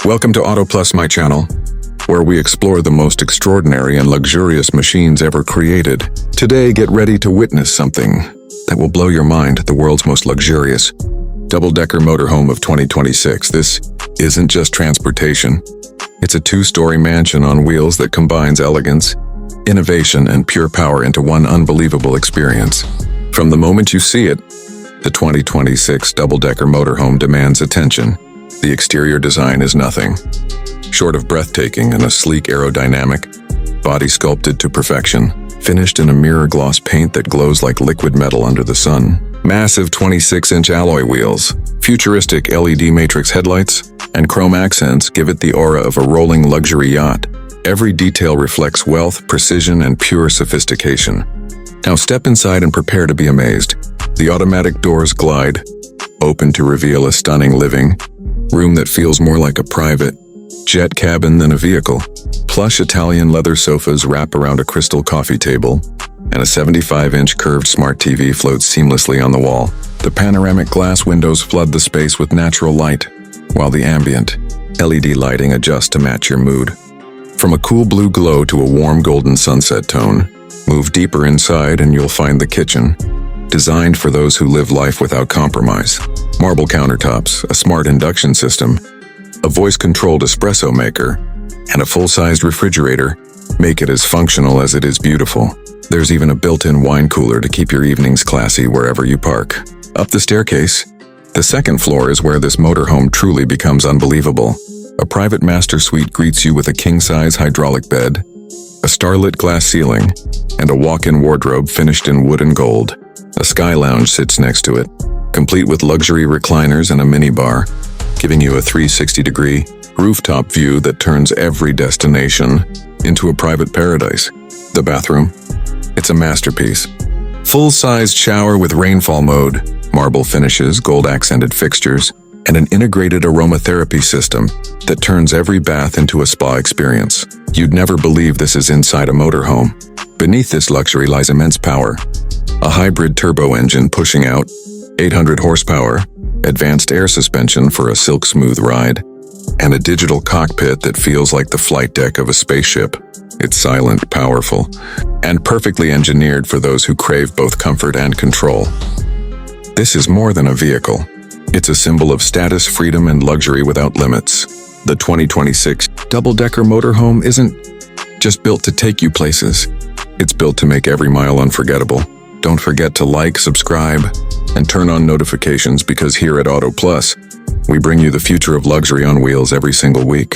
Welcome to Auto Plus, my channel, where we explore the most extraordinary and luxurious machines ever created. Today, get ready to witness something that will blow your mind, the world's most luxurious double-decker motorhome of 2026. This isn't just transportation. It's a two-story mansion on wheels that combines elegance, innovation, and pure power into one unbelievable experience. From the moment you see it, the 2026 double-decker motorhome demands attention. The exterior design is nothing short of breathtaking and a sleek aerodynamic, body sculpted to perfection, finished in a mirror gloss paint that glows like liquid metal under the sun. Massive 26-inch alloy wheels, futuristic LED matrix headlights, and chrome accents give it the aura of a rolling luxury yacht. Every detail reflects wealth, precision, and pure sophistication. Now step inside and prepare to be amazed. The automatic doors glide, open to reveal a stunning living room that feels more like a private jet cabin than a vehicle. Plush Italian leather sofas wrap around a crystal coffee table, and a 75-inch curved smart TV floats seamlessly on the wall. The panoramic glass windows flood the space with natural light, while the ambient LED lighting adjusts to match your mood. From a cool blue glow to a warm golden sunset tone, move deeper inside and you'll find the kitchen, designed for those who live life without compromise. Marble countertops, a smart induction system, a voice-controlled espresso maker, and a full-sized refrigerator make it as functional as it is beautiful. There's even a built-in wine cooler to keep your evenings classy wherever you park. Up the staircase, the second floor is where this motorhome truly becomes unbelievable. A private master suite greets you with a king-size hydraulic bed, a starlit glass ceiling, and a walk-in wardrobe finished in wood and gold. A sky lounge sits next to it, complete with luxury recliners and a minibar, giving you a 360-degree rooftop view that turns every destination into a private paradise. The bathroom, it's a masterpiece. Full-sized shower with rainfall mode, marble finishes, gold-accented fixtures, and an integrated aromatherapy system that turns every bath into a spa experience. You'd never believe this is inside a motorhome. Beneath this luxury lies immense power. A hybrid turbo engine pushing out 800 horsepower, advanced air suspension for a silk-smooth ride, and a digital cockpit that feels like the flight deck of a spaceship. It's silent, powerful, and perfectly engineered for those who crave both comfort and control. This is more than a vehicle. It's a symbol of status, freedom, and luxury without limits. The 2026 double-decker motorhome isn't just built to take you places. It's built to make every mile unforgettable. Don't forget to like, subscribe, and turn on notifications because here at Auto Plus, we bring you the future of luxury on wheels every single week.